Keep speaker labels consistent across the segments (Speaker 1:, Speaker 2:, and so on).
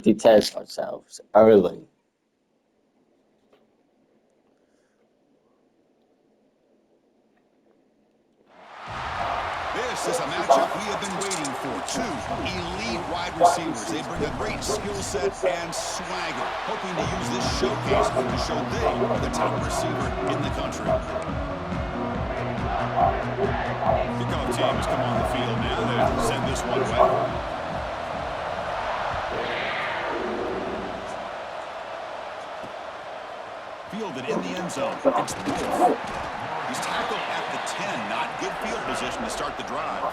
Speaker 1: detach ourselves early.
Speaker 2: This is a matchup we have been waiting for. Two elite wide receivers. They bring a great skill set and swagger, hoping to use this showcase to show they are the top receiver in the country. Kickoff team has come on the field now to send this one away. Fielded in the end zone. It's Wolf. He's tackled at the 10. Not good field position to start the drive.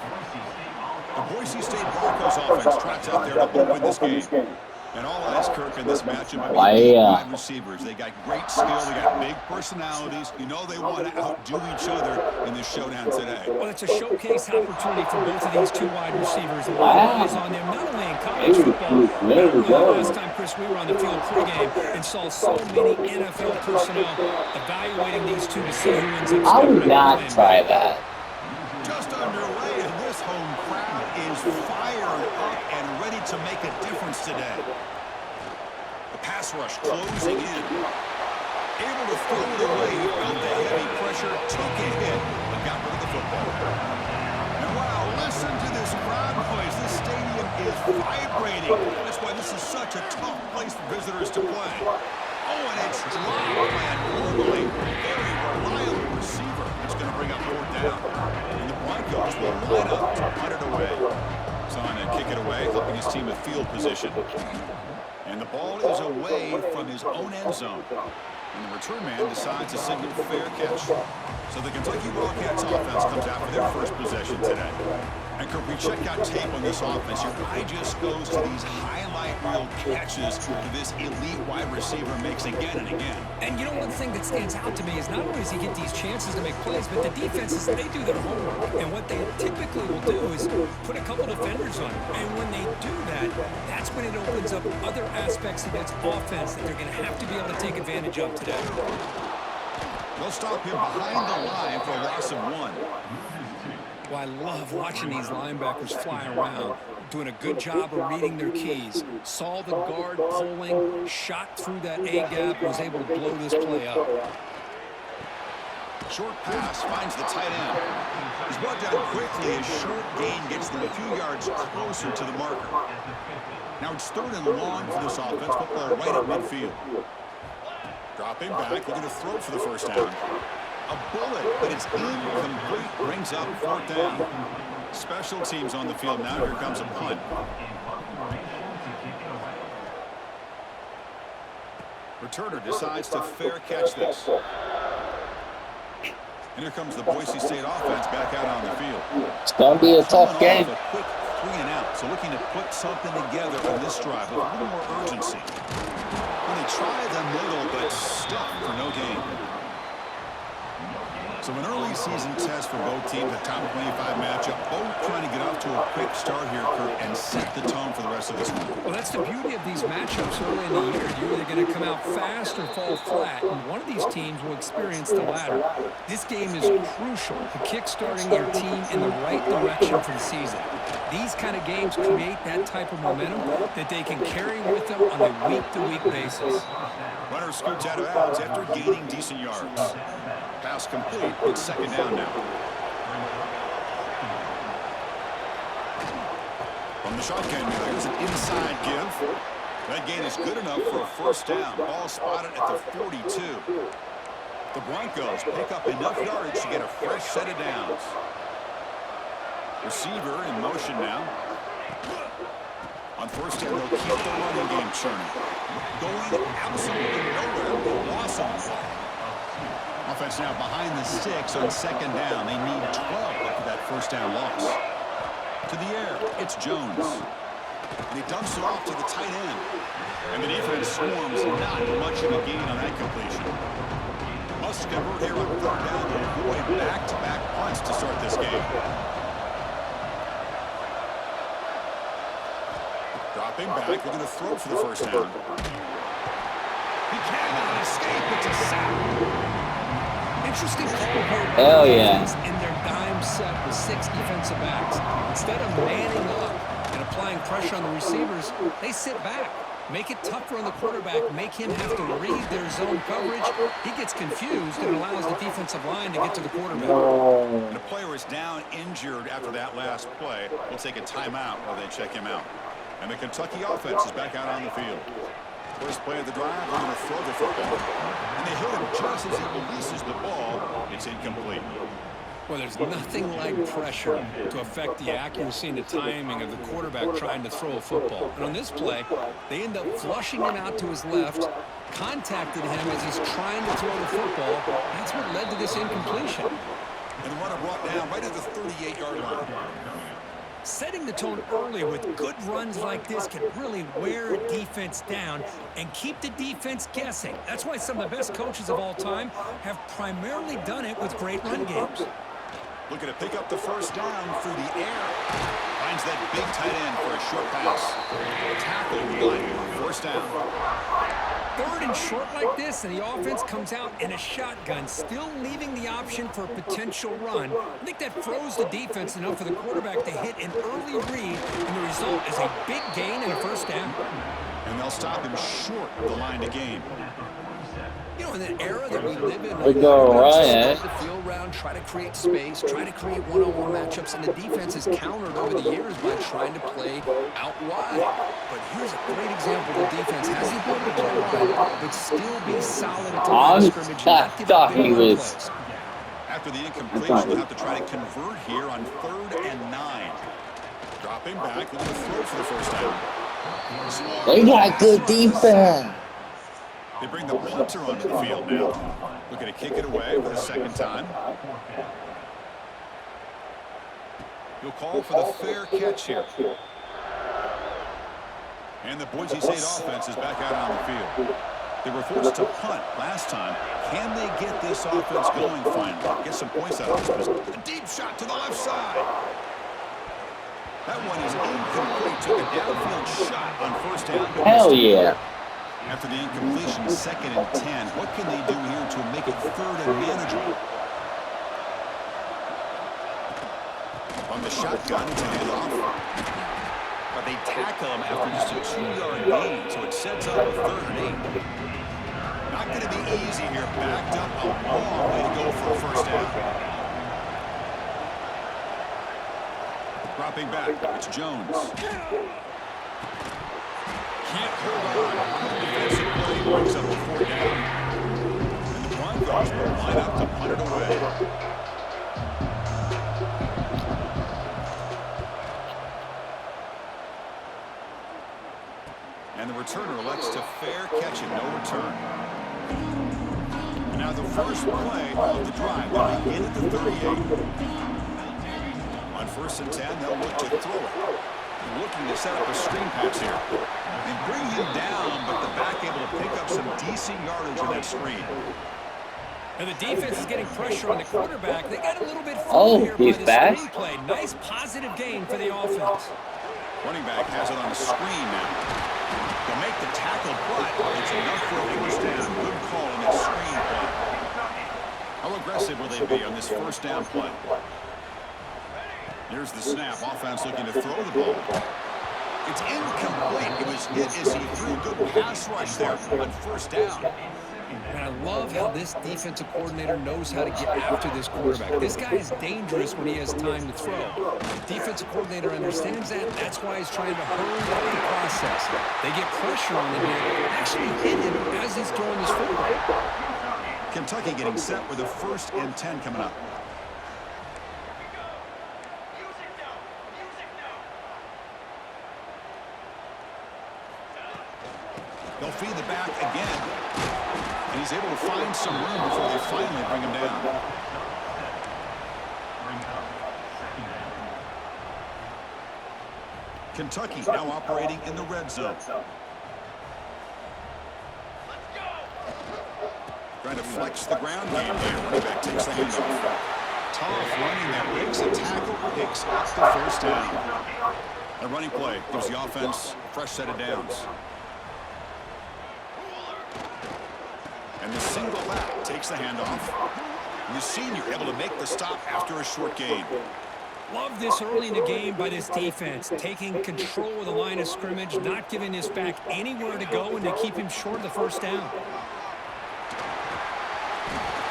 Speaker 2: The Boise State Broncos offense tracks out there to open this game. And all eyes, Kirk, in this matchup are wide receivers. They got great skill. They got big personalities. You know they want to outdo each other in this showdown today.
Speaker 3: Well, it's a showcase opportunity for both of these two wide receivers. A lot of eyes on them, not only in college football. But last time, Chris, we were on the field pregame and saw so many NFL personnel evaluating these two to see who ends up.
Speaker 1: I would not try that.
Speaker 2: Just underway, and this home crowd is fired up and ready to make a difference today. The pass rush closing in. Able to throw it away. He felt the heavy pressure, took a hit, but got rid of the football. And wow, listen to this crowd noise. This stadium is vibrating. That's why this is such a tough place for visitors to play. Oh, and it's dropped by a normally very reliable receiver. It's going to bring up fourth down. And the Broncos will line up to punt it away. Trying to kick it away, helping his team with field position. And the ball is away from his own end zone. And the return man decides to signal fair catch. So the Kentucky Wildcats offense comes out for their first possession today. And Kirk, we check out tape on this offense. Your eye just goes to these highlight reel catches that this elite wide receiver makes again and again.
Speaker 3: And you know, one thing that stands out to me is not only does he get these chances to make plays, but the defenses, they do their homework. And what they typically will do is put a couple defenders on him. And when they do that, that's when it opens up other aspects of its offense that they're going to have to be able to take advantage of today.
Speaker 2: They'll stop him behind the line for a loss of 1.
Speaker 3: Well, I love watching these linebackers fly around, doing a good job of reading their keys. Saw the guard pulling, shot through that A-gap, was able to blow this play up.
Speaker 2: Short pass finds the tight end. He's brought down quickly as short gain gets them a few yards closer to the marker. Now it's 3rd and long for this offense, football right at midfield. Dropping back, looking to throw for the first down. A bullet, but it's incomplete, brings up 4th down. Special teams on the field now. Here comes a punt. Returner decides to fair catch this. And here comes the Boise State offense back out on the field.
Speaker 1: It's going to be a tough game.
Speaker 2: A quick 3 and out. So looking to put something together on this drive with a little more urgency. When they try the middle, but stuck for no gain. So an early season test for both teams, a top 25 matchup. Both trying to get off to a quick start here, Kirk, and set the tone for the rest of this one.
Speaker 3: Well, that's the beauty of these matchups early in the year. You're either going to come out fast or fall flat, and one of these teams will experience the latter. This game is crucial to kickstarting your team in the right direction for the season. These kind of games create that type of momentum that they can carry with them on a week-to-week basis.
Speaker 2: Runner scoots out of bounds after gaining decent yards. Pass complete. It's 2nd down now. From the shotgun, there's an inside give. That gain is good enough for a 1st down. Ball spotted at the 42. The Broncos pick up enough yardage to get a fresh set of downs. Receiver in motion now. On 1st down, they'll keep the running game churning. Going absolutely nowhere. Loss on the ball. Offense now behind the sticks on 2nd down. They need 12 after that 1st down loss. To the air, it's Jones. And he dumps it off to the tight end. And the defense swarms, not much of a gain on that completion. Must convert here on 3rd down to avoid back-to-back punts to start this game. Dropping back, they're going to throw for the 1st down. He cannot escape, it's a sack.
Speaker 3: Interesting call here.
Speaker 1: Hell yeah.
Speaker 3: In their dime set with 6 defensive backs. Instead of manning up and applying pressure on the receivers, they sit back. Make it tougher on the quarterback. Make him have to read their zone coverage. He gets confused and allows the defensive line to get to the quarterback.
Speaker 1: No.
Speaker 2: And a player is down injured after that last play. We'll take a timeout while they check him out. And the Kentucky offense is back out on the field. First play of the drive, they're going to throw the football. And they hit him just as he releases the ball. It's incomplete.
Speaker 3: Well, there's nothing like pressure to affect the accuracy and the timing of the quarterback trying to throw a football. And on this play, they end up flushing him out to his left, contacted him as he's trying to throw the football. That's what led to this incompletion.
Speaker 2: And the runner brought down right at the 38-yard line.
Speaker 3: Setting the tone early with good runs like this can really wear a defense down and keep the defense guessing. That's why some of the best coaches of all time have primarily done it with great run games.
Speaker 2: Looking to pick up the first down through the air. Finds that big tight end for a short pass. Tackle line, first down.
Speaker 3: Third and short like this, and the offense comes out in a shotgun, still leaving the option for a potential run. I think that froze the defense enough for the quarterback to hit an early read, and the result is a big gain and a first down.
Speaker 2: And they'll stop him short of the line to gain.
Speaker 3: You know, in the era that we live in,
Speaker 1: We go right,
Speaker 3: the field round, try to create space, try to create one-on-one matchups, and the defense has countered over the years by trying to play out wide. But here's a great example of the defense has the ability to play wide, but still be solid at the line of scrimmage.
Speaker 1: Thought he was.
Speaker 2: After the incompletion, they'll have to try to convert here on 3rd and 9. Dropping back, looking to throw for the first down.
Speaker 1: They got good defense.
Speaker 2: They bring the punter onto the field now. Looking to kick it away for the second time. He'll call for the fair catch here. And the Boise State offense is back out on the field. They were forced to punt last time. Can they get this offense going finally? Get some points out of this. A deep shot to the left side. That one is incomplete. Took a downfield shot on first down.
Speaker 1: Hell yeah.
Speaker 2: After the incompletion, 2nd and 10. What can they do here to make it 3rd and manageable? On the shotgun, it's a handoff. But they tackle him after just a 2-yard gain, so it sets up a 3rd and 8. Not going to be easy here. Backed up a long way to go for a first down. Dropping back, it's Jones. Can't hold on. Defensive play brings up a 4th down. And the Broncos will line up to punt it away. And the returner elects to fair catch it. No return. And now the first play of the drive. They'll begin at the 38. On 1st and 10, they'll look to throw it. Looking to set up a screen pass here. And bring him down, but the back able to pick up some decent yardage on that screen.
Speaker 3: And the defense is getting pressure on the quarterback. They got a little bit fooled here by the screen play. Nice positive gain for the offense.
Speaker 2: Running back has it on the screen now. They'll make the tackle, but it's enough for a first down. Good call on that screen play. How aggressive will they be on this first down play? Here's the snap. Offense looking to throw the ball. It's incomplete. It was hit as he threw a good pass rush there on first down.
Speaker 3: And I love how this defensive coordinator knows how to get after this quarterback. This guy is dangerous when he has time to throw. The defensive coordinator understands that. That's why he's trying to hurry up the process. They get pressure on him here. Actually hit him as he's throwing his football.
Speaker 2: Kentucky getting set with a 1st and 10 coming up. They'll feed the back again. And he's able to find some room before they finally bring him down. Kentucky now operating in the red zone. Trying to flex the ground game here. Running back takes the handoff. Tough running that breaks a tackle, picks up the first down. A running play gives the offense a fresh set of downs. And the single back takes the handoff. And the senior able to make the stop after a short gain.
Speaker 3: Love this early in the game by this defense, taking control of the line of scrimmage, not giving this back anywhere to go, and to keep him short of the first down.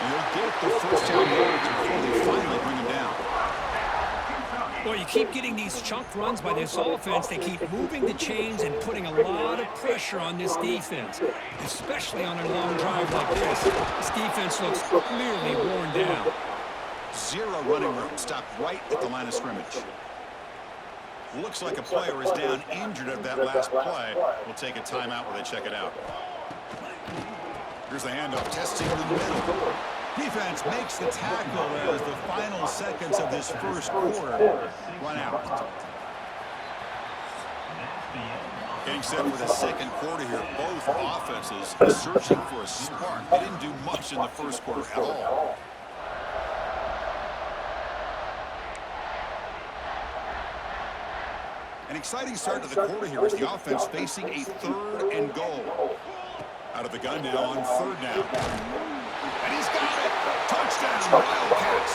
Speaker 2: You'll get the first down yards before they finally bring him down.
Speaker 3: Well, you keep getting these chunk runs by this offense. They keep moving the chains and putting a lot of pressure on this defense, especially on a long drive like this. This defense looks clearly worn down.
Speaker 2: Zero running room. Stopped right at the line of scrimmage. Looks like a player is down injured at that last play. We'll take a timeout while they check it out. Here's the handoff. Testing the middle. Defense makes the tackle as the final seconds of this first quarter run out. Getting set for the second quarter here. Both offenses searching for a spark. They didn't do much in the first quarter at all. An exciting start to the quarter here as the offense facing a 3rd and goal. Out of the gun now on 3rd down. And he's got it. Touchdown, Wildcats.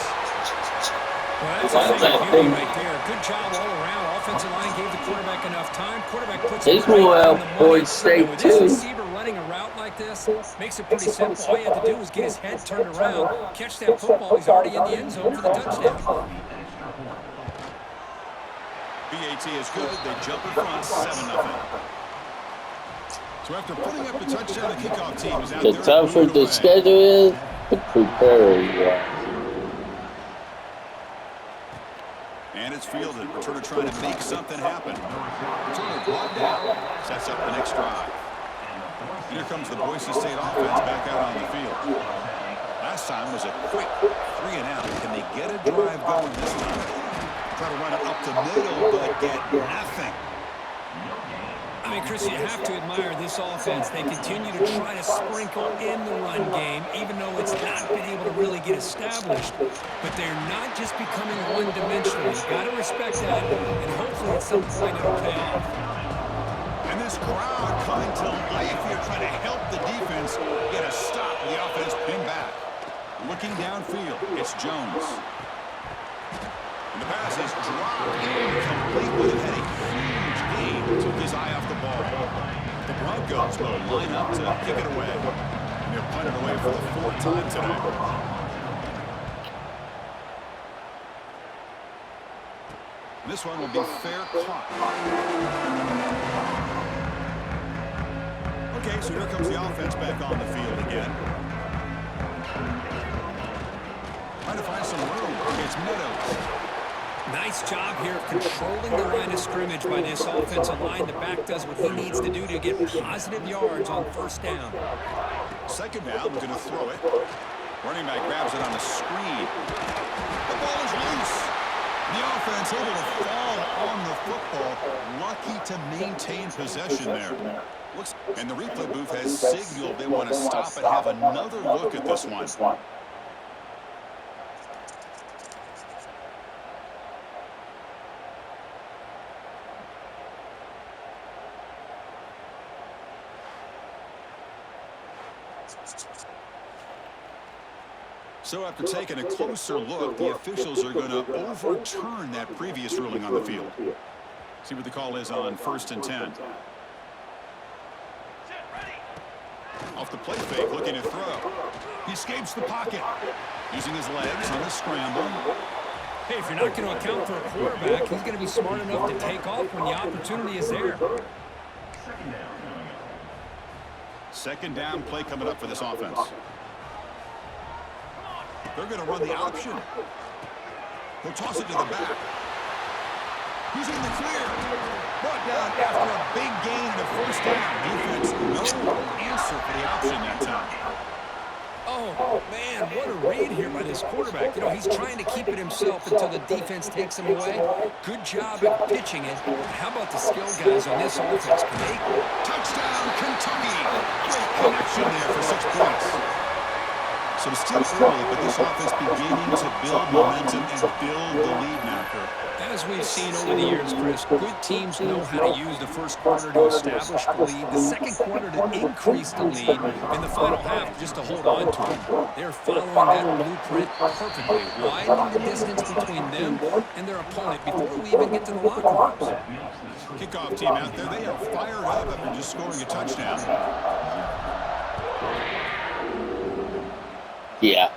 Speaker 3: Well, that's a big beauty right there. Good job all around. Offensive line gave the quarterback enough time. Quarterback puts it right on the money.
Speaker 1: Boise State
Speaker 3: With
Speaker 1: too.
Speaker 3: this receiver running a route like this, makes it pretty simple. All you have to do is get his head turned around, catch that football. He's already in the end zone for the touchdown.
Speaker 2: BAT is good. They jump in front, 7-0. So after putting up the touchdown, the kickoff team is out
Speaker 1: The
Speaker 2: there.
Speaker 1: tougher the schedule is, the preparer you are.
Speaker 2: And it's fielded. Returner trying to make something happen. Returner brought down. Sets up the next drive. And here comes the Boise State offense back out on the field. Last time was a quick 3 and out. Can they get a drive going this time? Try to run it up the middle, but get nothing.
Speaker 3: I mean, Chris, you have to admire this offense. They continue to try to sprinkle in the run game, even though it's not been able to really get established. But they're not just becoming one-dimensional. You've got to respect that, and hopefully at some point it'll pay off.
Speaker 2: And this crowd coming to life here, trying to help the defense get a stop. The offense pinned back. Looking downfield, it's Jones. And the pass is dropped incomplete, but it had a huge gain. Took his eye off the ball. The Broncos will line up to kick it away. And they're punted away for the 4th time today. This one will be fair caught. Okay, so here comes the offense back on the field again. Trying to find some room against Meadows.
Speaker 3: Nice job here of controlling the line of scrimmage by this offensive line. The back does what he needs to do to get positive yards on 1st down.
Speaker 2: 2nd down, we're going to throw it. Running back grabs it on the screen. The ball is loose. The offense able to fall on the football. Lucky to maintain possession there. And the replay booth has signaled they want to stop and have another look at this one. So after taking a closer look, the officials are going to overturn that previous ruling on the field. See what the call is on 1st and 10. Off the play fake, looking to throw. He escapes the pocket, using his legs on the scramble.
Speaker 3: Hey, if you're not going to account for a quarterback, he's going to be smart enough to take off when the opportunity is there.
Speaker 2: 2nd down play coming up for this offense. They're going to run the option. He'll toss it to the back. He's in the clear. Brought down after a big gain in the 1st down. Defense, no answer for the option that time.
Speaker 3: Oh, man, what a read here by this quarterback. You know, he's trying to keep it himself until the defense takes him away. Good job at pitching it. How about the skill guys on this offense? Can
Speaker 2: Touchdown, Kentucky. Great connection there for 6 points. So it's still early, but this offense beginning to build momentum and build the lead now, Kurt.
Speaker 3: As we've seen over the years, Chris, good teams know how to use the first quarter to establish the lead, the second quarter to increase the lead, and the final half just to hold on to it. They're following that blueprint perfectly, widening the distance between them and their opponent before we even get to the locker rooms.
Speaker 2: Kickoff team out there, they are fired up after just scoring a touchdown.
Speaker 1: Yeah.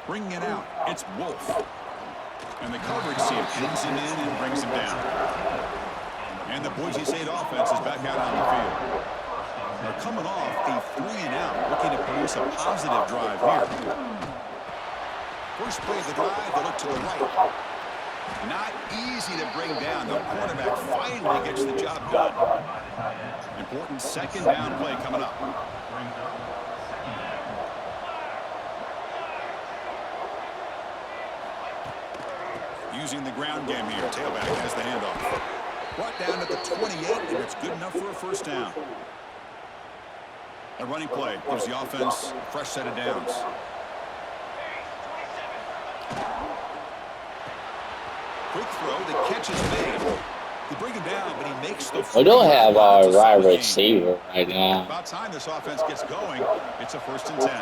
Speaker 2: Bringing it out, it's Wolf. And the coverage team pins him in and brings him down. And the Boise State offense is back out on the field. They're coming off a 3-and-out, looking to produce a positive drive here. First play of the drive, they look to the right. Not easy to bring down. The quarterback finally gets the job done. Important second down play coming up. Using the ground game here. Tailback has the handoff. Brought down at the 28, and it's good enough for a first down. A running play gives the offense a fresh set of downs. Quick throw, the catch is made. They bring him down, but he makes the...
Speaker 1: We don't have our wide receiver right now.
Speaker 2: About time this offense gets going. It's a 1st and 10.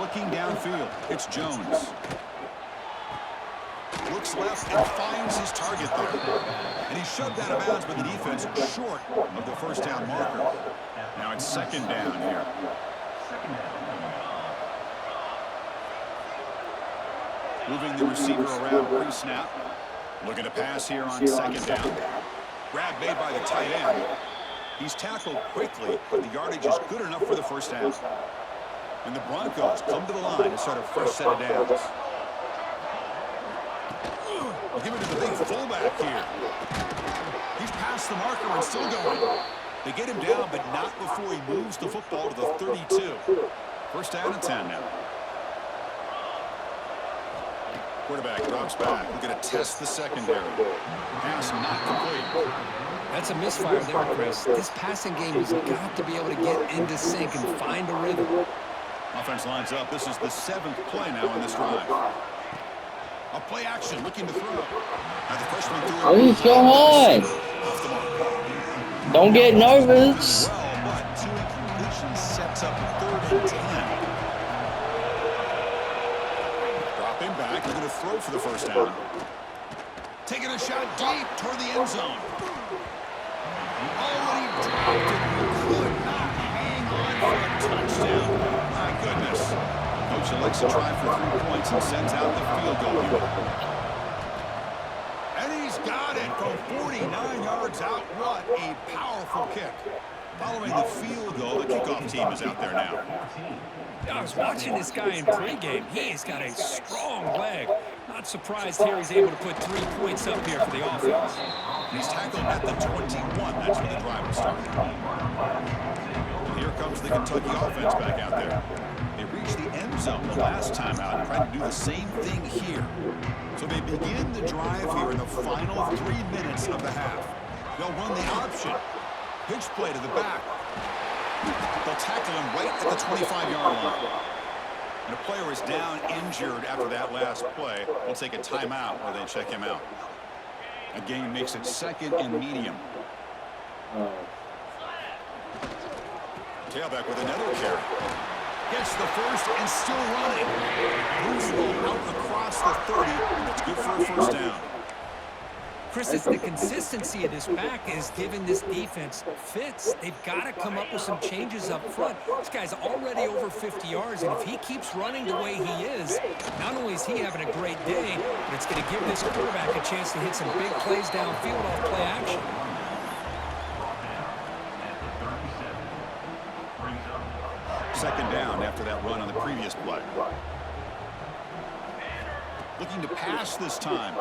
Speaker 2: Looking downfield, it's Jones. Looks left and finds his target there. And he's shoved out of bounds by the defense short of the first down marker. Now it's second down here. Moving the receiver around pre-snap. Looking to pass here on second down. Grab made by the tight end. He's tackled quickly, but the yardage is good enough for the first down. And the Broncos come to the line to start a fresh set of downs. We'll give it to the big fullback here. He's past the marker and still going. They get him down, but not before he moves the football to the 32. First down and 10 now. Quarterback drops back. We're going to test the secondary. Pass not complete.
Speaker 3: That's a misfire there, Chris. This passing game has got to be able to get into sync and find a rhythm.
Speaker 2: Offense lines up. This is the 7th play now in this drive. A play action, looking to throw. Now the freshman threw it.
Speaker 1: What is going on? Don't get nervous.
Speaker 2: Well, but 2 incompletions sets up 3rd and 10. Dropping back, they're going to throw for the first down. Taking a shot deep toward the end zone. Already dropped it. Could not hang on for a touchdown. My goodness. Coach elects to try for 3 points and sends out the field goal here. And he's got it from 49 yards out. What a powerful kick. Following the field goal, the kickoff team is out there now.
Speaker 3: I was watching this guy in pregame. He's got a strong leg. Not surprised here he's able to put 3 points up here for the offense.
Speaker 2: He's tackled at the 21. That's where the drive will start. And here comes the Kentucky offense back out there. They reached the end zone the last time out and tried to do the same thing here. So they begin the drive here in the final 3 minutes of the half. They'll run the option. Pitch play to the back. They'll tackle him right at the 25-yard line. And a player is down injured after that last play. We'll take a timeout where they check him out. A game makes it 2nd and medium. Tailback with another carry. Gets the first and still running. Moves the ball out across the 30. And it's good for a first down.
Speaker 3: Chris, it's the consistency of this back is giving this defense fits. They've got to come up with some changes up front. This guy's already over 50 yards, and if he keeps running the way he is, not only is he having a great day, but it's going to give this quarterback a chance to hit some big plays downfield off play action.
Speaker 2: Second down after that run on the previous play. Looking to pass this time.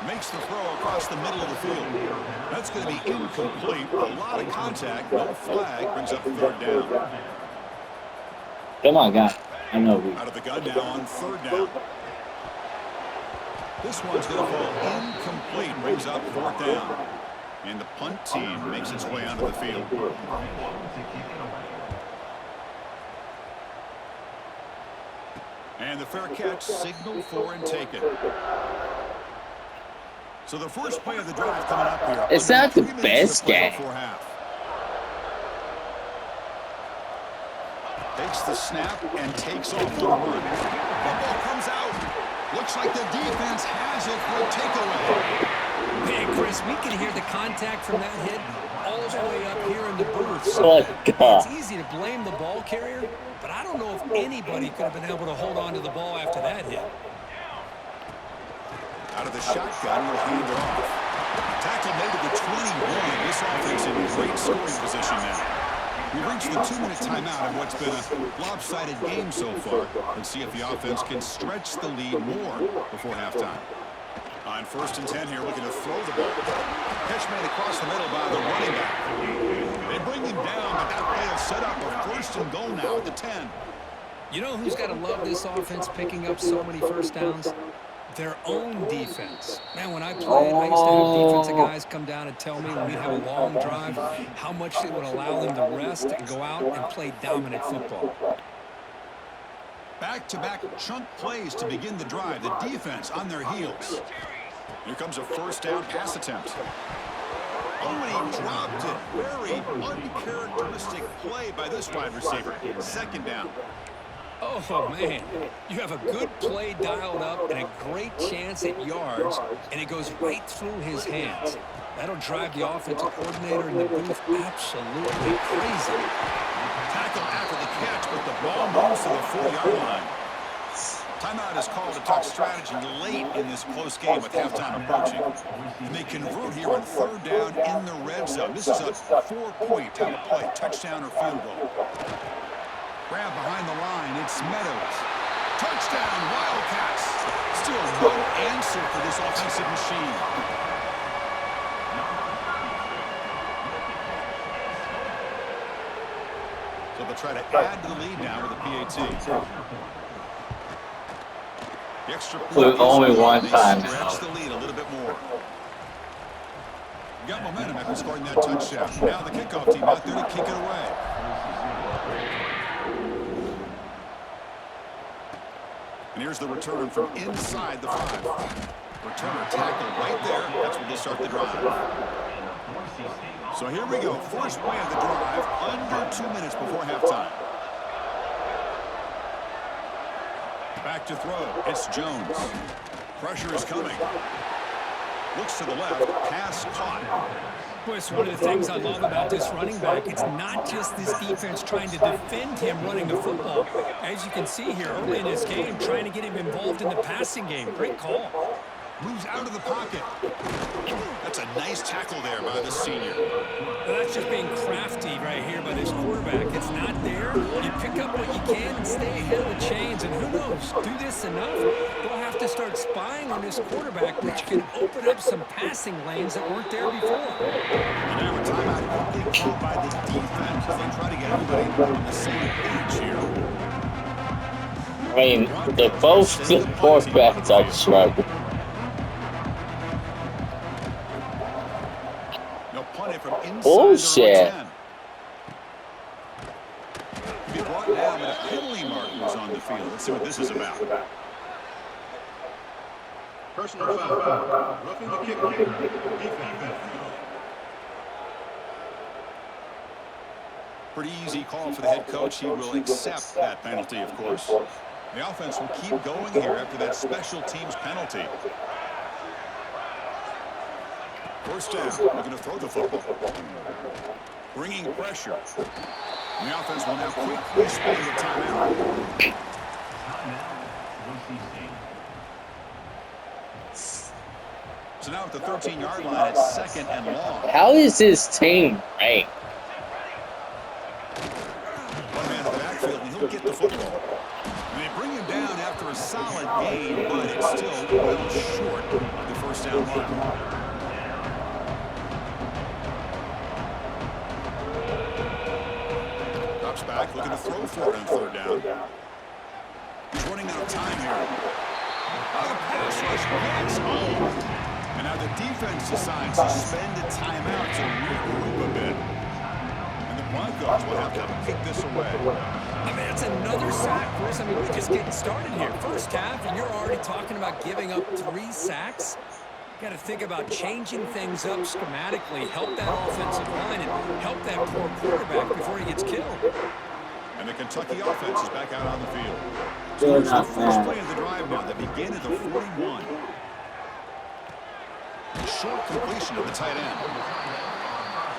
Speaker 2: Makes the throw across the middle of the field. That's going to be incomplete. A lot of contact. No flag. Brings up 3rd down.
Speaker 1: Come on, guys. I know we.
Speaker 2: Out of the gun now on 3rd down. This one's going to fall incomplete. Brings up 4th down. And the punt team makes its way onto the field. And the fair catch signaled for and taken. So the first play of the drive coming up here.
Speaker 1: It's not the best game.
Speaker 2: Takes the snap and takes off on the run. Football comes out. Looks like the defense has it for a takeaway.
Speaker 3: Man, Chris, we can hear the contact from that hit all the way up here in the booth. So it's easy to blame the ball carrier, but I don't know if anybody could have been able to hold on to the ball after that hit.
Speaker 2: Out of the shotgun, will hand it off. Tackle made to the 21. This offense in great scoring position now. We've reached the 2-minute timeout of what's been a lopsided game so far. Let's see if the offense can stretch the lead more before halftime. On 1st and 10 here, looking to throw the ball. Catch made across the middle by the running back. They bring him down, but that play will set up a 1st and goal now at the 10.
Speaker 3: You know who's got to love this offense picking up so many first downs? Their own defense. Man, when I played, I used to have defensive guys come down and tell me when we have a long drive how much it would allow them to rest and go out and play dominant football.
Speaker 2: Back-to-back chunk plays to begin the drive. The defense on their heels. Here comes a 1st down pass attempt. Oh, and he dropped it. Very uncharacteristic play by this wide receiver. 2nd down.
Speaker 3: Oh, man. You have a good play dialed up and a great chance at yards, and it goes right through his hands. That'll drive the offensive coordinator in the booth absolutely crazy.
Speaker 2: Tackle after the catch, but the ball moves to the 4-yard line. Timeout is called to talk strategy late in this close game with halftime approaching. And they convert here on 3rd down in the red zone. This is a 4-point time of play, touchdown or field goal. Grab behind the line, it's Meadows. Touchdown, Wildcats. Still no answer for this offensive machine. So they'll try to add to the lead now with a PAT. The extra point
Speaker 1: only one time.
Speaker 2: Stretch the lead a little bit more. Got momentum after scoring that touchdown. Now the kickoff team out there to kick it away. And here's the return from inside the 5. Returner tackled right there. That's where they'll start the drive. So here we go. First play of the drive, under 2 minutes before halftime. Back to throw. It's Jones. Pressure is coming. Looks to the left. Pass caught.
Speaker 3: Boy, it's one of the things I love about this running back. It's not just this defense trying to defend him running the football. As you can see here early in this game, trying to get him involved in the passing game. Great call.
Speaker 2: Moves out of the pocket. That's a nice tackle there by the senior.
Speaker 3: Well, that's just being crafty right here by this quarterback. It's not there. You pick up what you can and stay ahead of the chains. And who knows, do this enough, they'll have to start spying on this quarterback, which can open up some passing lanes that weren't there before.
Speaker 2: And now a timeout quickly called by the defense as they try to get everybody on the same page here.
Speaker 1: I mean, they're both good quarterbacks are struggling. Bullshit.
Speaker 2: Be brought down, but a penalty marker is on the field. Let's see what this is about.
Speaker 4: Personal foul. Roughing the kicker. Defense.
Speaker 2: Pretty easy call for the head coach. He will accept that penalty, of course. The offense will keep going here after that special teams penalty. First down, looking to throw the football. Bringing pressure. And the offense will now quickly spend the timeout. So now at the 13-yard line, it's 2nd and long.
Speaker 1: How is this team ranked?
Speaker 2: One man in the backfield, and he'll get the football. And they bring him down after a solid gain, but it's still well short of the first down line. Back, looking to throw for it on 3rd down. He's running out of time here. The pass rush gets home. And now the defense decides to spend a timeout to regroup a bit. And the Broncos will have to kick this away.
Speaker 3: I mean, it's another sack, Chris. I mean, we're just getting started here. First half, and you're already talking about giving up 3 sacks. Got to think about changing things up schematically, help that offensive line, and help that poor quarterback before he gets killed.
Speaker 2: And the Kentucky offense is back out on the field. So
Speaker 1: They're
Speaker 2: here's the
Speaker 1: not
Speaker 2: first
Speaker 1: bad.
Speaker 2: play of the drive now. They begin at the 41. Short completion to the tight end.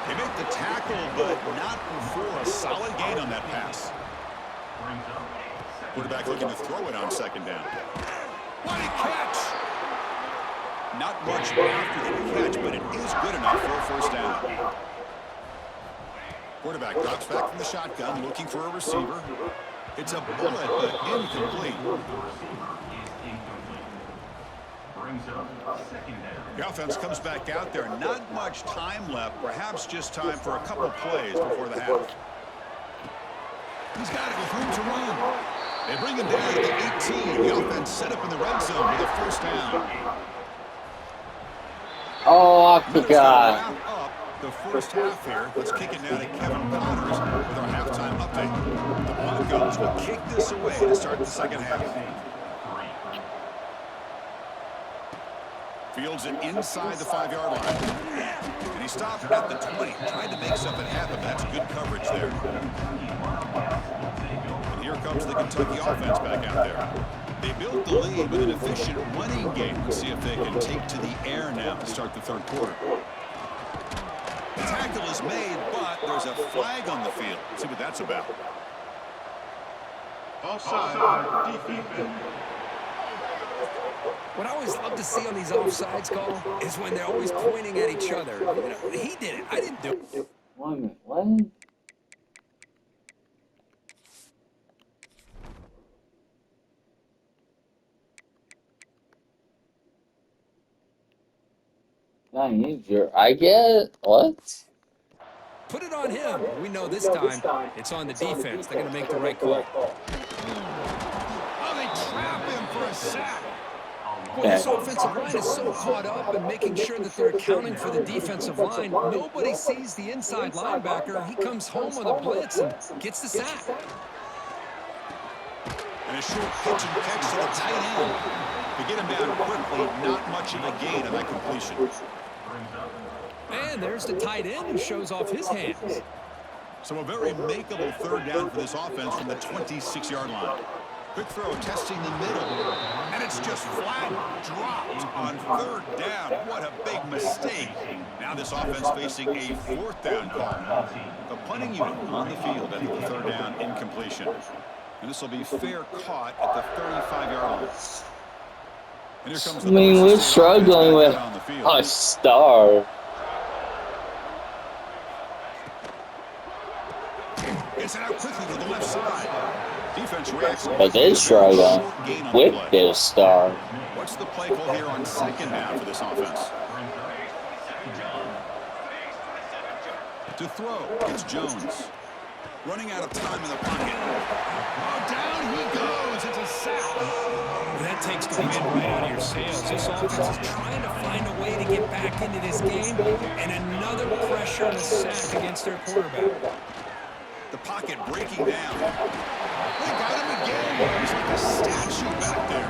Speaker 2: They make the tackle, but not before a solid gain on that pass. Quarterback looking to throw it on second down. What a catch! Not much after the catch, but it is good enough for a first down. Quarterback drops back from the shotgun, looking for a receiver. It's a bullet, but incomplete. The offense comes back out there. Not much time left. Perhaps just time for a couple plays before the half. He's got it with room to run. They bring him down to the 18. The offense set up in the red zone with a first down.
Speaker 1: Oh, I
Speaker 2: Minutes to
Speaker 1: forgot.
Speaker 2: wrap up the first half here. Let's kick it now to Kevin Connors with our halftime update. The Broncos will kick this away to start the second half. Fields it inside the 5-yard line. And he stopped at the 20. Tried to make something happen. That's good coverage there. And here comes the Kentucky offense back out there. They built the lead with an efficient running game. Let's see if they can take to the air now to start the third quarter. The tackle is made, but there's a flag on the field. Let's see what that's about.
Speaker 4: Offside, defense.
Speaker 3: What I always love to see on these offsides call is when they're always pointing at each other. You know, he did it. I didn't do it.
Speaker 1: Wait a minute, what? I get what?
Speaker 3: Put it on him. We know this time it's on the defense. They're going to make the right call.
Speaker 2: Oh, they trap him for a sack.
Speaker 3: Well, this offensive line is so caught up in making sure that they're accounting for the defensive line. Nobody sees the inside linebacker. He comes home with a blitz and gets the sack.
Speaker 2: And a short pitch and catch to the tight end. To get him down quickly, not much of a gain on that completion.
Speaker 3: And there's the tight end who shows off his hands.
Speaker 2: So a very makeable third down for this offense from the 26-yard line. Quick throw testing the middle. And it's just flat dropped on third down. What a big mistake. Now this offense facing a fourth down call. The punting unit on the field after the third down incompletion. And this will be fair caught at the 35-yard line. And here comes the
Speaker 1: We're struggling with a star.
Speaker 2: Gets it out quickly to the left side. Defense reacts.
Speaker 1: But they're struggling with their star.
Speaker 2: What's the play call here on second down for this offense? To throw, it's Jones. Running out of time in the pocket. Oh, down he goes. It's a sack.
Speaker 3: That takes the wind right out of your sails. This offense is trying to find a way to get back into this game, and another pressure and a sack against their quarterback.
Speaker 2: The pocket breaking down. They got him again. He's like a statue back there.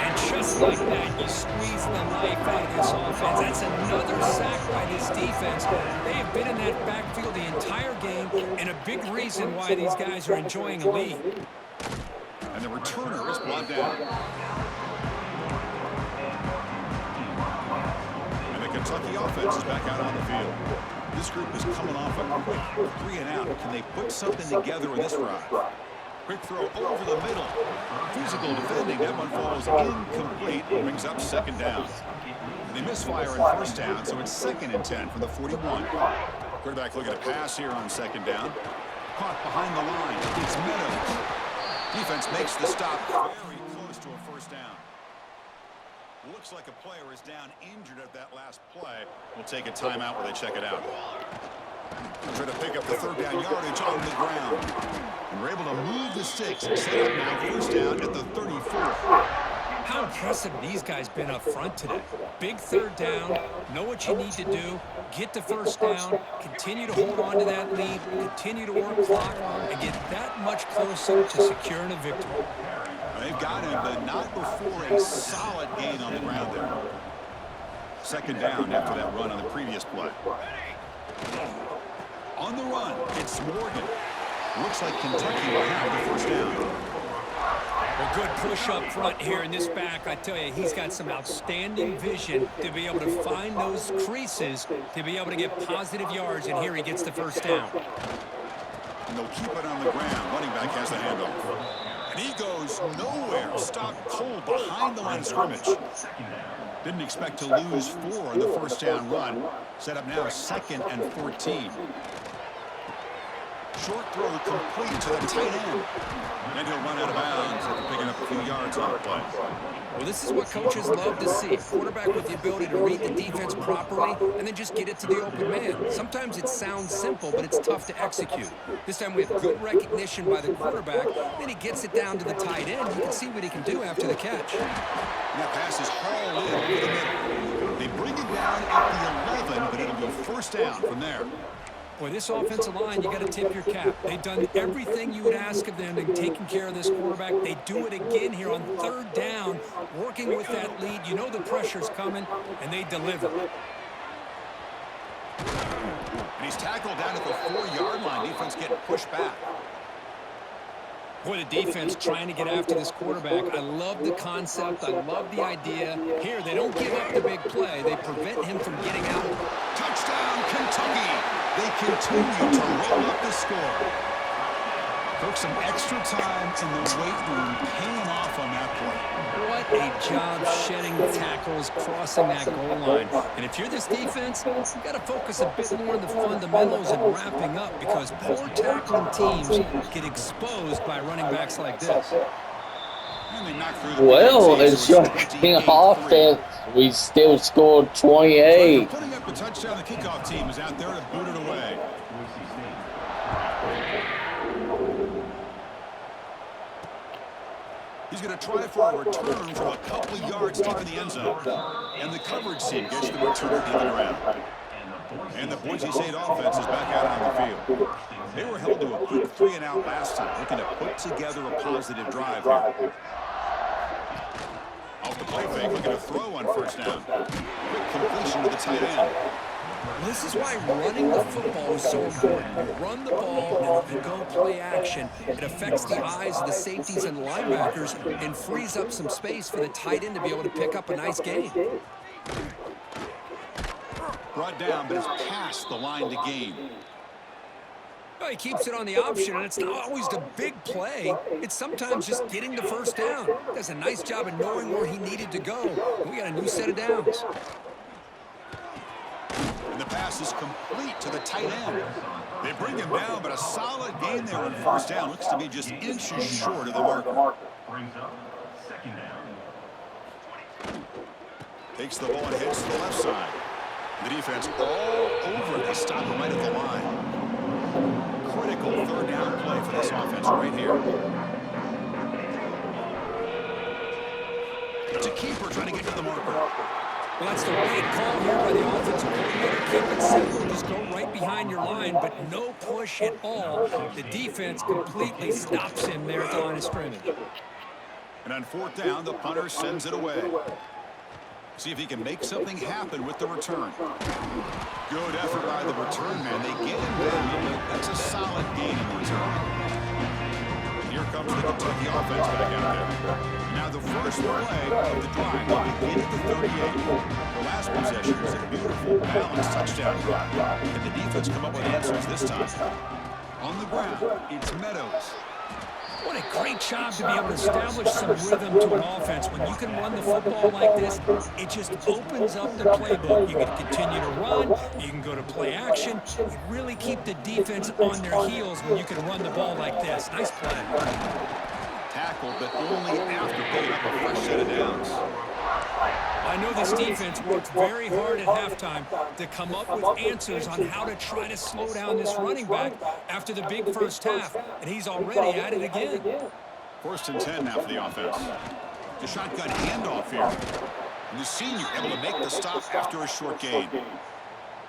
Speaker 3: And just like that, you squeeze the life out of this offense. That's another sack by this defense. They have been in that backfield the entire game, and a big reason why these guys are enjoying a lead.
Speaker 2: And the returner is brought down. And the Kentucky offense is back out on the field. This group is coming off a quick 3-and-out. Can they put something together in this drive? Quick throw over the middle. Physical defending. That one falls incomplete. Brings up second down. They misfire in first down, so it's 2nd and 10 from the 41. Quarterback looking to pass here on second down. Caught behind the line. It's Meadows. Defense makes the stop very close to a first down. Looks like a player is down injured at that last play. We'll take a timeout while they check it out. Try to pick up the third down yardage on the ground. And we're able to move the sticks and set up now first down at the 34.
Speaker 3: How impressive these guys been up front today. Big third down, know what you need to do, get the first down, continue to hold on to that lead, continue to work clock, and get that much closer to securing a victory.
Speaker 2: They've got him, but not before a solid gain on the ground there. Second down after that run on the previous play. On the run, it's Morgan. Looks like Kentucky will have the first down.
Speaker 3: Well, good push up front here in this back. I tell you, he's got some outstanding vision to be able to find those creases, to be able to get positive yards, and here he gets the first down.
Speaker 2: And they'll keep it on the ground. Running back has the handoff. And he goes nowhere. Stopped cold behind the line of scrimmage. Didn't expect to lose 4 on the first down run. Set up now 2nd and 14. Short throw complete to the tight end. And he'll run out of bounds after picking up a few yards on the play.
Speaker 3: Well, this is what coaches love to see. A quarterback with the ability to read the defense properly and then just get it to the open man. Sometimes it sounds simple, but it's tough to execute. This time we have good recognition by the quarterback. Then he gets it down to the tight end. You can see what he can do after the catch.
Speaker 2: And that pass is hauled in over the middle. They bring it down at the 11, but it'll be first down from there.
Speaker 3: Boy, this offensive line, you got to tip your cap. They've done everything you would ask of them in taking care of this quarterback. They do it again here on third down, working with that lead. You know the pressure's coming, and they deliver.
Speaker 2: And he's tackled down at the 4-yard line. Defense getting pushed back.
Speaker 3: Boy, the defense trying to get after this quarterback. I love the concept. I love the idea. Here, they don't give up the big play. They prevent him from getting out.
Speaker 2: Touchdown, Kentucky! They continue to roll up the score. Took some extra time in the weight room, paying off on that play.
Speaker 3: What a job shedding tackles, crossing that goal line. And if you're this defense, you've got to focus a bit more on the fundamentals and wrapping up, because poor tackling teams get exposed by running backs like this.
Speaker 1: Well, it's shocking offense. We still scored 28.
Speaker 2: Putting up the touchdown, the kickoff team is out there to boot it away. He's going to try for a return from a couple of yards deep in the end zone. And the coverage team gets the return to the ground. And the Boise State offense is back out on the field. They were held to a quick 3-and-out last time, looking to put together a positive drive here. Off the play fake, looking to throw on first down. Quick completion to the tight end.
Speaker 3: This is why running the football is so important. You run the ball, and if you go play action, it affects the eyes of the safeties and linebackers and frees up some space for the tight end to be able to pick up a nice gain.
Speaker 2: Brought down, but it's past the line to gain.
Speaker 3: Well, he keeps it on the option, and it's not always the big play. It's sometimes just getting the first down. Does a nice job of knowing where he needed to go. We got a new set of downs.
Speaker 2: And the pass is complete to the tight end. They bring him down, but a solid gain there on first down. Looks to be just inches short of the marker. Takes the ball and heads to the left side. The defense all over it. They stop him right at the line. Critical third down play for this offense right here. It's a keeper trying to get to the marker.
Speaker 3: Well, that's the right call here by the offensive coordinator. Keep it simple. Just go right behind your line, but no push at all. The defense completely stops him there at the line of scrimmage.
Speaker 2: And on fourth down, the punter sends it away. See if he can make something happen with the return. Good effort by the return man. They get him down, but that's a solid gain in the return. Here comes the Kentucky offense back out there. Now the first play of the drive will begin at the 38. The last possession is a beautiful, balanced touchdown run. And the defense come up with answers this time. On the ground, it's Meadows.
Speaker 3: What a great job to be able to establish some rhythm to an offense. When you can run the football like this, it just opens up the playbook. You can continue to run. You can go to play action. You really keep the defense on their heels when you can run the ball like this. Nice play.
Speaker 2: Tackled, but only after picking up a fresh set of downs.
Speaker 3: I know this defense worked very hard at halftime to come up with answers on how to try to slow down this running back after the big first half, and he's already at it again.
Speaker 2: 1st and 10 now for the offense. The shotgun handoff here. And the senior able to make the stop after a short gain.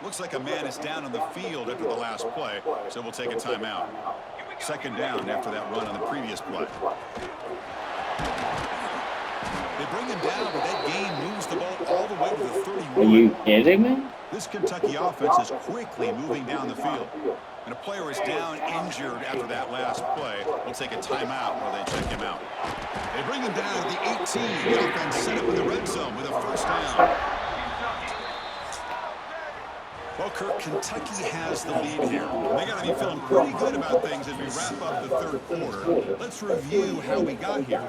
Speaker 2: Looks like a man is down on the field after the last play, so we'll take a timeout. Second down after that run on the previous play. They bring him down, but that gain moves the ball all the way to the 31.
Speaker 1: Are you kidding me?
Speaker 2: This Kentucky offense is quickly moving down the field. And a player is down injured after that last play. We'll take a timeout while they check him out. They bring him down at the 18. The offense set up in the red zone with a first down. Well, Kirk, Kentucky has the lead here. They got to be feeling pretty good about things as we wrap up the third quarter. Let's review how we got here.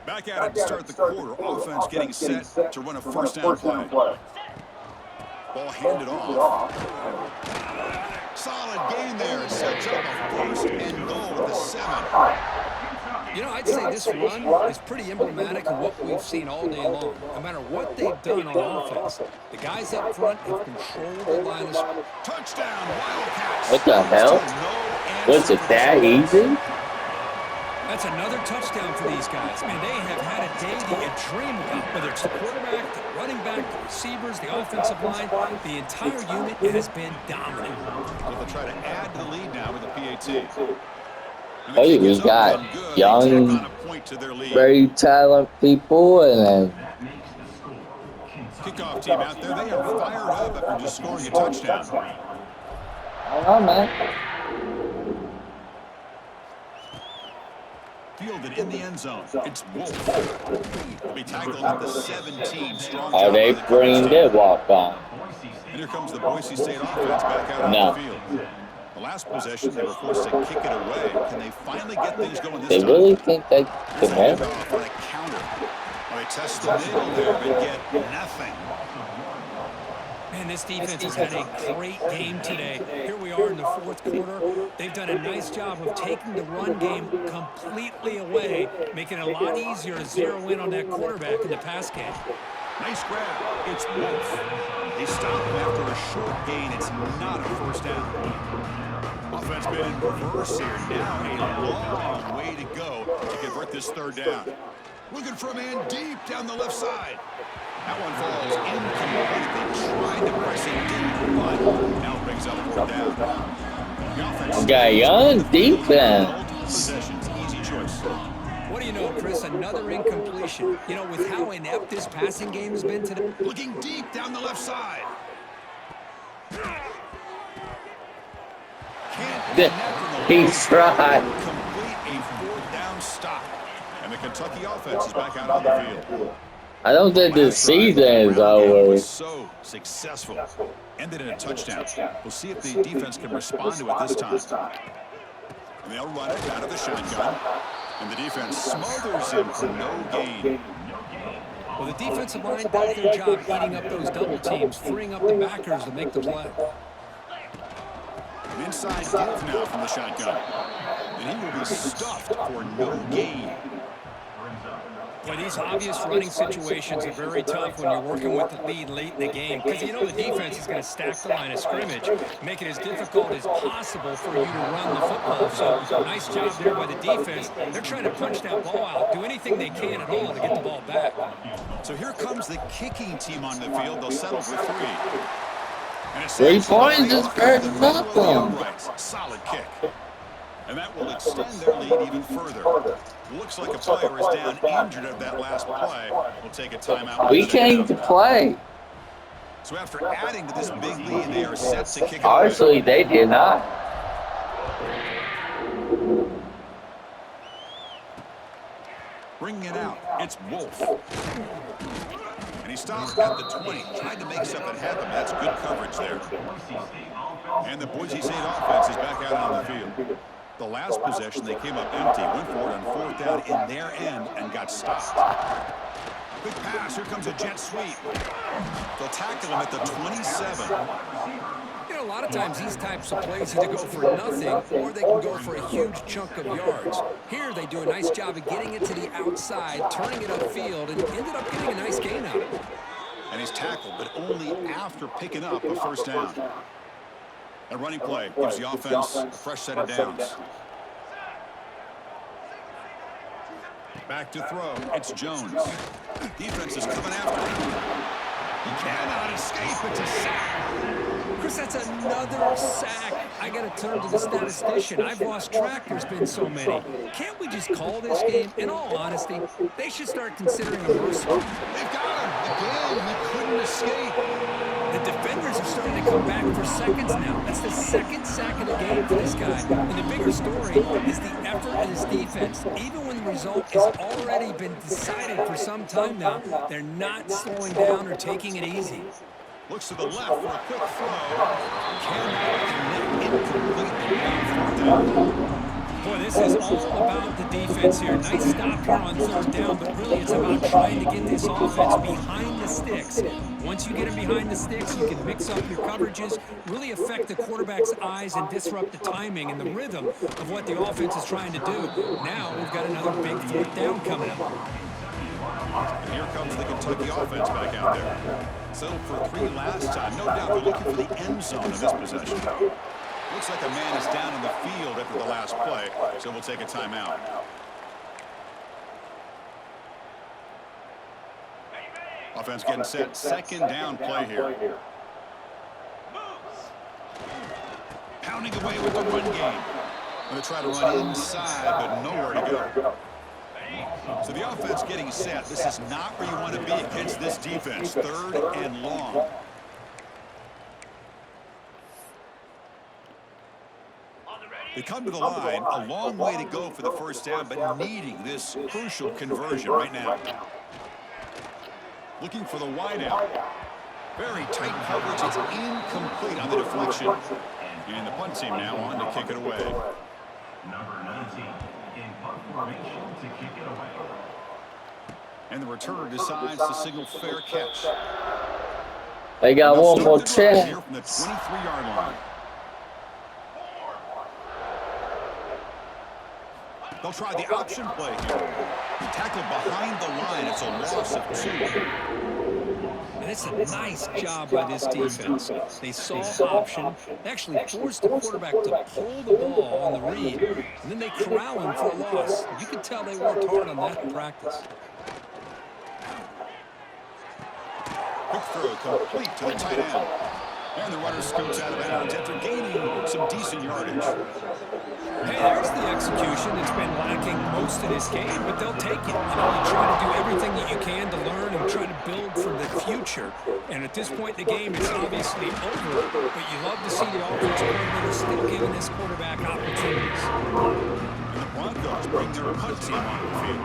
Speaker 2: Back at it to start the quarter. Offense getting set to run a first down play. Ball handed off. Solid gain there. It sets up a first and goal at the 7.
Speaker 3: You know, I'd say this run is pretty emblematic of what we've seen all day long. No matter what they've done on offense, the guys up front have controlled the line of scrimmage.
Speaker 2: Touchdown, Wildcats.
Speaker 1: What the hell? Was it that easy?
Speaker 3: That's another touchdown for these guys. Man, they have had a day that you dream about, whether it's the quarterback, the running back, the receivers, the offensive line. The entire unit has been dominant.
Speaker 2: Well, they'll try to add to the lead now with the PAT.
Speaker 1: Hey, we got young, very talented people, and then
Speaker 2: kickoff team out there. They are fired up after just scoring a touchdown.
Speaker 1: I don't know, man.
Speaker 2: Fielded in the end zone. It's Wolf. Will be tackled at the 17. Strong
Speaker 1: Are they bringing their walk on?
Speaker 2: And here comes the Boise State offense back out on the field. The last possession, they were forced to kick it away. Can they finally get things going this time?
Speaker 1: They really think they can win?
Speaker 2: On a counter. Well, they test the middle there, but get nothing.
Speaker 3: Man, this defense has had a great game today. Here we are in the fourth quarter. They've done a nice job of taking the run game completely away, making it a lot easier to zero in on that quarterback in the pass game.
Speaker 2: Nice grab. It's Wolf. They stop him after a short gain. It's not a first down. Offense been in reverse here. Now a long way to go to convert this third down. Looking for a man deep down the left side. That one falls incomplete. They tried to press it deep, but now brings up fourth down. The offense
Speaker 1: got young defense.
Speaker 2: Possessions, easy choice.
Speaker 3: What do you know, Chris? Another incompletion. You know, with how inept this passing game has been today.
Speaker 2: Looking deep down the left side.
Speaker 1: He's tried.
Speaker 2: Complete a fourth down stop. And the Kentucky offense is back out on the field.
Speaker 1: I don't think this season is over.
Speaker 2: Was so successful. Ended in a touchdown. We'll see if the defense can respond to it this time. And they'll run it out of the shotgun. And the defense smothers him for no gain.
Speaker 3: Well, the defensive line did their job eating up those double teams, freeing up the backers to make the play.
Speaker 2: An inside give now from the shotgun. And he will be stuffed for no gain.
Speaker 3: Well, these obvious running situations are very tough when you're working with the lead late in the game because you know the defense is going to stack the line of scrimmage, make it as difficult as possible for you to run the football. So nice job there by the defense. They're trying to punch that ball out, do anything they can at all to get the ball back.
Speaker 2: So here comes the kicking team on the field. They'll settle for 3. And
Speaker 1: 3 points is very nothing.
Speaker 2: Solid kick. And that will extend their lead even further. Looks like a player is down injured at that last play. We'll take a timeout.
Speaker 1: We came to play.
Speaker 2: So after adding to this big lead, they are set to kick it away.
Speaker 1: Honestly, they did not.
Speaker 2: Bringing it out, it's Wolf. And he stops at the 20. Tried to make something happen. That's good coverage there. And the Boise State offense is back out on the field. The last possession, they came up empty, went for it on fourth down in their end, and got stopped. Quick pass. Here comes a jet sweep. They'll tackle him at the 27.
Speaker 3: You know, a lot of times these types of plays either go for nothing or they can go for a huge chunk of yards. Here they do a nice job of getting it to the outside, turning it upfield, and ended up getting a nice gain out of it.
Speaker 2: And he's tackled, but only after picking up a first down. A running play gives the offense a fresh set of downs. Back to throw. It's Jones. Defense is coming after him. He cannot escape. It's a sack.
Speaker 3: Chris, that's another sack. I got to turn to the statistician. I've lost track. There's been so many. Can't we just call this game? In all honesty, they should start considering a mercy.
Speaker 2: They've got him. Again, he couldn't escape.
Speaker 3: The defenders are starting to come back for seconds now. That's the second sack of the game for this guy. And the bigger story is the effort of his defense. Even when the result has already been decided for some time now, they're not slowing down or taking it easy.
Speaker 2: Looks to the left for a quick throw. Cannot connect, incomplete on fourth down.
Speaker 3: Boy, this is all about the defense here. Nice stop here on third down, but really it's about trying to get this offense behind the sticks. Once you get them behind the sticks, you can mix up your coverages, really affect the quarterback's eyes and disrupt the timing and the rhythm of what the offense is trying to do. Now we've got another big fourth down coming up.
Speaker 2: And here comes the Kentucky offense back out there. Settled for 3 last time. No doubt they're looking for the end zone of this possession. Looks like a man is down in the field after the last play, so we'll take a timeout. Offense getting set. Second down play here. Pounding away with the run game. Going to try to run inside, but nowhere to go. So the offense getting set. This is not where you want to be against this defense. Third and long. They come to the line, a long way to go for the first down, but needing this crucial conversion right now. Looking for the wideout. Very tight coverage. It's incomplete on the deflection. And the punt team now on to kick it away.
Speaker 4: Number 19 in punt formation to kick it away.
Speaker 2: And the returner decides to signal fair catch.
Speaker 1: They got one more
Speaker 2: Here
Speaker 1: chance.
Speaker 2: from the 23-yard line. They'll try the option play here. Tackled behind the line. It's a loss of 2.
Speaker 3: And it's a nice job by this defense. They saw option. They actually forced the quarterback to pull the ball on the read, and then they corral him for a loss. You can tell they worked hard on that in practice.
Speaker 2: Quick throw complete to the tight end. And the runner scoots out of bounds after gaining some decent yardage.
Speaker 3: Hey, there's the execution that's been lacking most of this game, but they'll take it. You know, you try to do everything that you can to learn and try to build for the future. And at this point in the game, it's obviously over, but you love to see the offensive coordinator still giving this quarterback opportunities.
Speaker 2: And the Broncos bring their punt team on the field.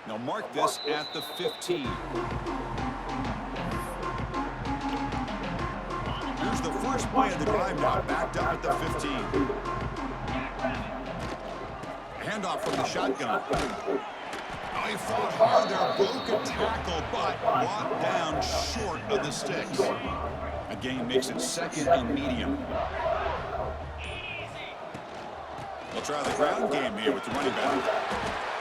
Speaker 2: Now mark this at the 15. Here's the first play of the drive now, backed up at the 15. Handoff from the shotgun. Oh, he fought hard there, broke a tackle, but brought down short of the sticks. A gain makes it second and medium. They'll try the ground game here with the running back.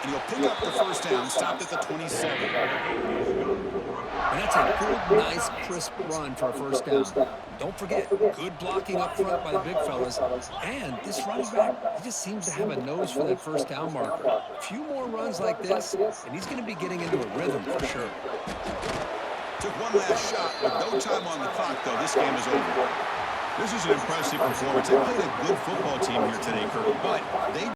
Speaker 2: And he'll pick up the first down, stopped at the 27.
Speaker 3: And that's a good, nice, crisp run for a first down. Don't forget, good blocking up front by the big fellas. And this running back, he just seems to have a nose for that first down marker. A few more runs like this, and he's going to be getting into a rhythm for sure.
Speaker 2: Took one last shot with no time on the clock, though. This game is over. This is an impressive performance. They played a good football team here today, Kirk, but they